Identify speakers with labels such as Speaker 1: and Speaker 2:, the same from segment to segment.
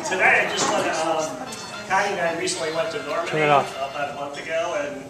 Speaker 1: Tonight I just want to, Connie and I recently went to Normandy about a month ago, and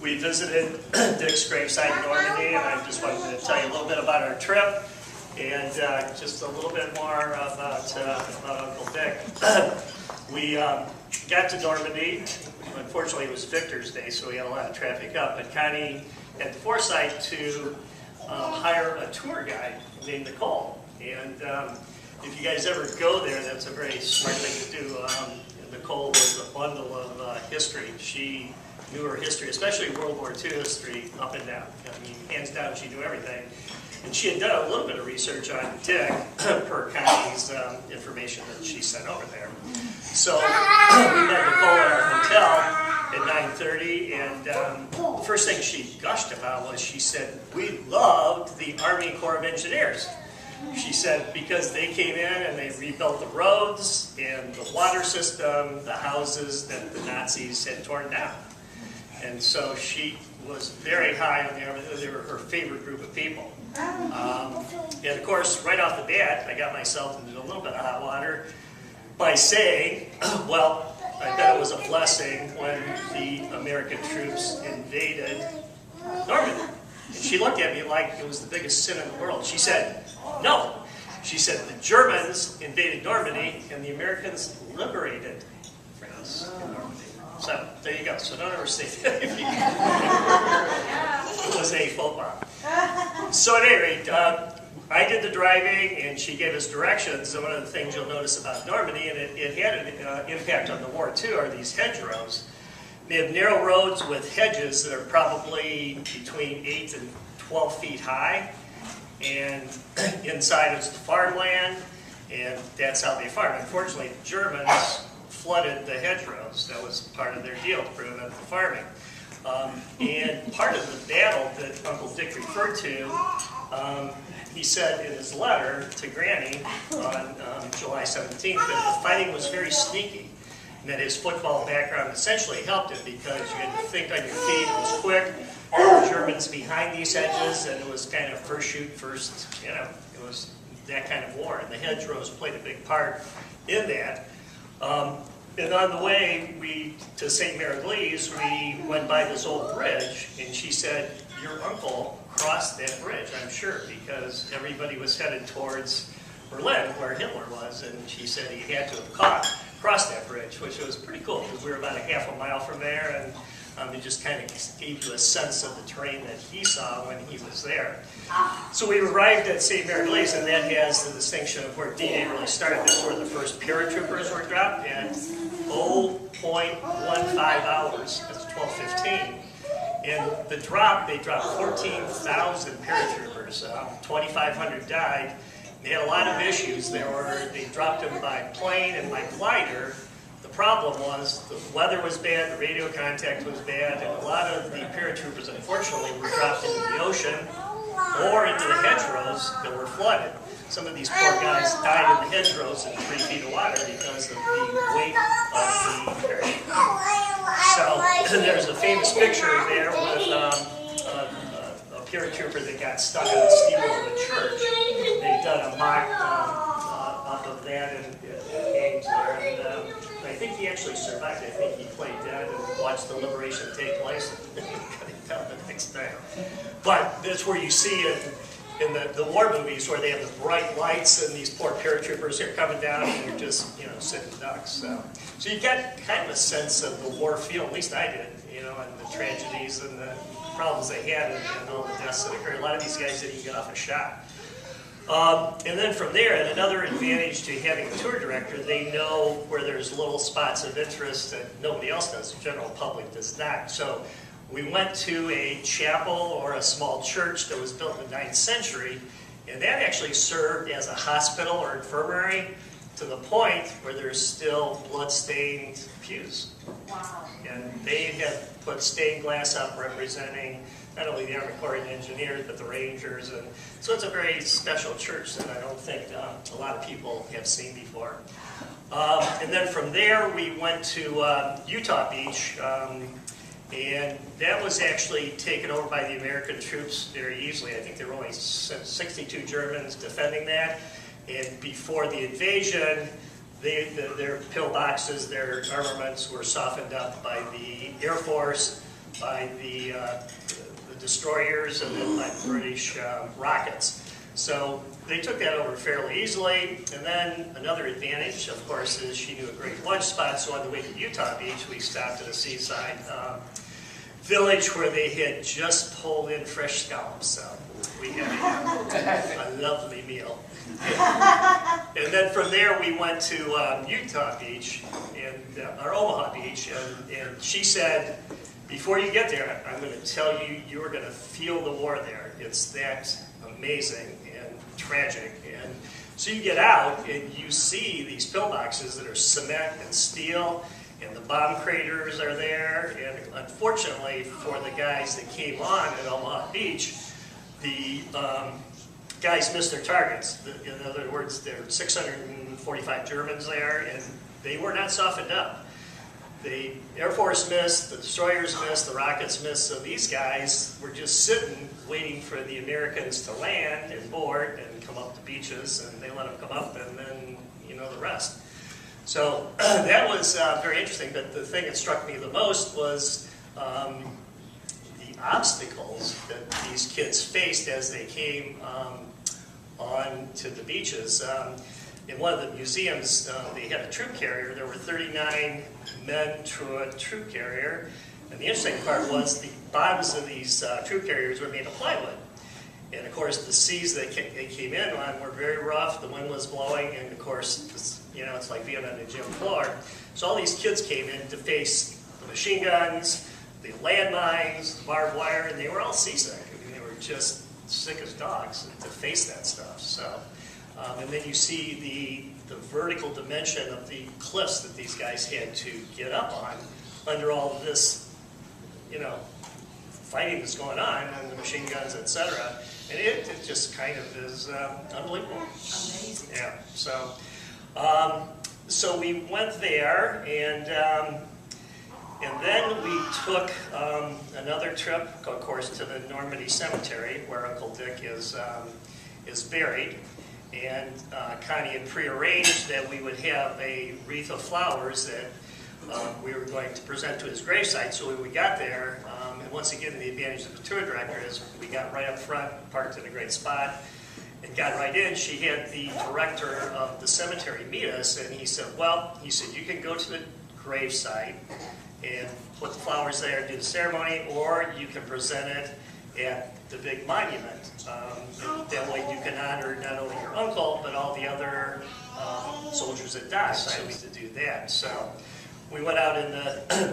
Speaker 1: we visited Dick's gravesite in Normandy, and I just wanted to tell you a little bit about our trip, and just a little bit more about Uncle Dick. We got to Normandy. Unfortunately, it was Victor's Day, so we had a lot of traffic up, but Connie had the foresight to hire a tour guide named Nicole, and if you guys ever go there, that's a very smart thing to do. Nicole was a bundle of history. She knew her history, especially World War II history, up and down. I mean, hands down, she knew everything. And she had done a little bit of research on Dick per Connie's information that she sent over there. So we met Nicole at our hotel at 9:30, and the first thing she gushed about was she said, "We loved the Army Corps of Engineers." She said because they came in and they rebuilt the roads and the water system, the houses that the Nazis had torn down. And so she was very high on the Army. They were her favorite group of people. And of course, right off the bat, I got myself into a little bit of hot water by saying, well, I bet it was a blessing when the American troops invaded Normandy. And she looked at me like it was the biggest sin in the world. She said, no. She said the Germans invaded Normandy and the Americans liberated France in Normandy. So there you go. So don't ever say that if you it was a faux pas. So at any rate, I did the driving and she gave us directions. And one of the things you'll notice about Normandy, and it had an impact on the war too, are these hedgerows. They have narrow roads with hedges that are probably between 8 and 12 feet high. And inside is the farmland, and that's how they farm. Unfortunately, the Germans flooded the hedgerows. That was part of their deal to prevent the farming. And part of the battle that Uncle Dick referred to, he said in his letter to Granny on July 17th that the fighting was very sneaky, and that his football background essentially helped him because you had to think on your feet, it was quick. There were Germans behind these hedges, and it was kind of first shoot, first, you know, it was that kind of war, and the hedgerows played a big part in that. And on the way to St. Mary-Glise, we went by this old bridge, and she said, your uncle crossed that bridge, I'm sure, because everybody was headed towards Berlin, where Hitler was, and she said he had to have crossed that bridge, which was pretty cool, because we were about a half a mile from there, and it just kind of gave you a sense of the terrain that he saw when he was there. So we arrived at St. Mary-Glise, and that has the distinction of where D-Day really started. That's where the first paratroopers were dropped at 0.15 hours. That's 12:15. And the drop, they dropped 14,000 paratroopers. 2,500 died. They had a lot of issues. They dropped them by plane and by glider. The problem was the weather was bad, the radio contact was bad, and a lot of the paratroopers, unfortunately, were dropped into the ocean or into the hedgerows that were flooded. Some of these poor guys died in the hedgerows in 3 feet of water because of the weight of the parachute. So there's a famous picture there with a paratrooper that got stuck in the steeple of a church. They've done a mock up of that and hangs there. And, I think he actually survived. I think he played dead and watched the liberation take place and cut it down the next day. But that's where you see it in the war movies where they have the bright lights and these poor paratroopers are coming down and they're just, you know, sitting ducks. So you get kind of a sense of the war feel, at least I did, you know, and the tragedies and the problems they had and all the deaths that occurred. A lot of these guys didn't even get off a shot. And then from there, and another advantage to having a tour director, they know where there's little spots of interest that nobody else does, the general public does not. So we went to a chapel or a small church that was built in the 9th century, and that actually served as a hospital or infirmary to the point where there's still blood-stained pews.
Speaker 2: Wow.
Speaker 1: And they have put stained glass up representing not only the Army Corps of Engineers, but the Rangers. And so it's a very special church that I don't think a lot of people have seen before. And then from there, we went to Utah Beach, and that was actually taken over by the American troops very easily. I think there were only 62 Germans defending that. And before the invasion, their pillboxes, their armaments were softened up by the Air Force, by the destroyers, and then by British rockets. So they took that over fairly easily. And then another advantage, of course, is she knew a great lunch spot. So on the way to Utah Beach, we stopped at a seaside village where they had just pulled in fresh scallops. So we had a lovely meal. And then from there we went to Utah Beach, or Omaha Beach, and she said, before you get there, I'm going to tell you, you're going to feel the war there. It's that amazing and tragic. And so you get out and you see these pillboxes that are cement and steel, and the bomb craters are there. And unfortunately for the guys that came on at Omaha Beach, the guys missed their targets. In other words, there were 645 Germans there, and they were not softened up. The Air Force missed, the destroyers missed, the rockets missed, so these guys were just sitting, waiting for the Americans to land and board and come up the beaches, and they let them come up, and then, you know, the rest. So that was very interesting, but the thing that struck me the most was the obstacles that these kids faced as they came on to the beaches. In one of the museums, they had a troop carrier. There were 39 men to a troop carrier. And the interesting part was the bottoms of these troop carriers were made of plywood. And of course, the seas that they came in on were very rough. The wind was blowing, and of course, you know, it's like being on a gym floor. So all these kids came in to face the machine guns, the landmines, the barbed wire, and they were all seasick. I mean, they were just sick as dogs to face that stuff. So. And then you see the vertical dimension of the cliffs that these guys had to get up on under all of this, you know, fighting that's going on and the machine guns, etc. And it just kind of is unbelievable.
Speaker 2: Amazing.
Speaker 1: Yeah. So, so we went there, and then we took another trip, of course, to the Normandy cemetery where Uncle Dick is buried. And Connie had prearranged that we would have a wreath of flowers that we were going to present to his gravesite. So when we got there, and once again, the advantage of the tour director is we got right up front, parked in a great spot, and got right in. She had the director of the cemetery meet us, and he said, well, he said, you can go to the gravesite and put the flowers there and do the ceremony, or you can present it at the big monument. That way you can honor not only your uncle, but all the other soldiers that died. So I used to do that. So we went out in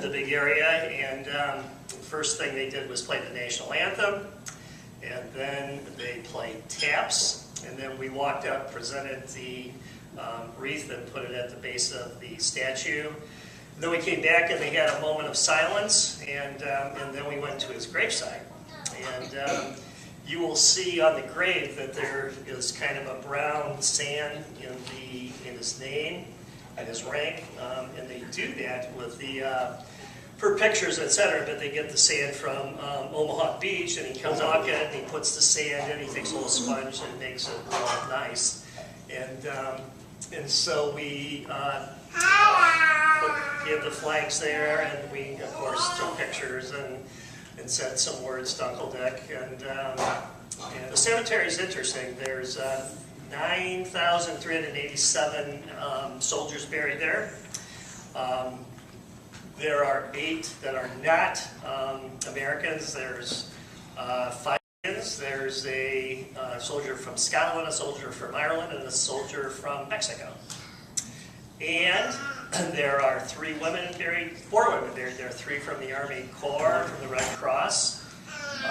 Speaker 1: the big area, and the first thing they did was play the national anthem, and then they played taps, and then we walked up, presented the wreath, and put it at the base of the statue. And then we came back, and they had a moment of silence, and then we went to his gravesite. And you will see on the grave that there is kind of a brown sand in his name and his rank, and they do that with for pictures, etc. But they get the sand from Omaha Beach, and he comes off it, and he puts the sand in. He takes a little sponge and makes it real nice. And so we have the flags there, and we of course took pictures and said some words to Uncle Dick. And the cemetery is interesting. There's 9,387 soldiers buried there. There are 8 that are not Americans. There's 5 Indians. There's a soldier from Scotland, a soldier from Ireland, and a soldier from Mexico. And there are 3 women buried, 4 women buried. There are 3 from the Army Corps, from the Red Cross.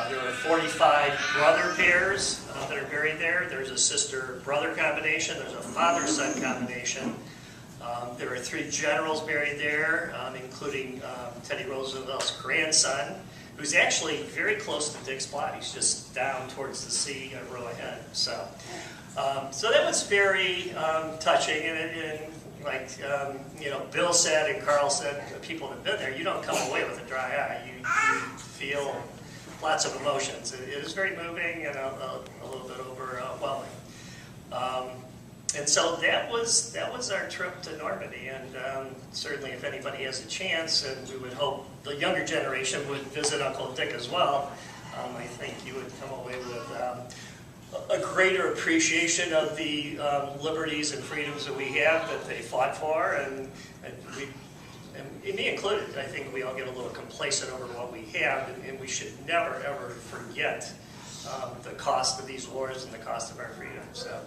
Speaker 1: There are 45 brother pairs that are buried there. There's a sister-brother combination. There's a father-son combination. There are 3 generals buried there, including Teddy Roosevelt's grandson, who's actually very close to Dick's plot. He's just down towards the sea, a row ahead. So that was very touching, and like you know, Bill said and Carl said, people that have been there, you don't come away with a dry eye. You feel lots of emotions. It is very moving and a little bit overwhelming. And And so that was our trip to Normandy, and certainly if anybody has a chance, and we would hope the younger generation would visit Uncle Dick as well, I think you would come away with a greater appreciation of the liberties and freedoms that we have that they fought for, and me included. I think we all get a little complacent over what we have, and we should never ever forget the cost of these wars and the cost of our freedom. So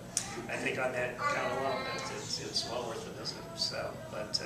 Speaker 1: I think on that count alone, it's well worth a visit. So, but.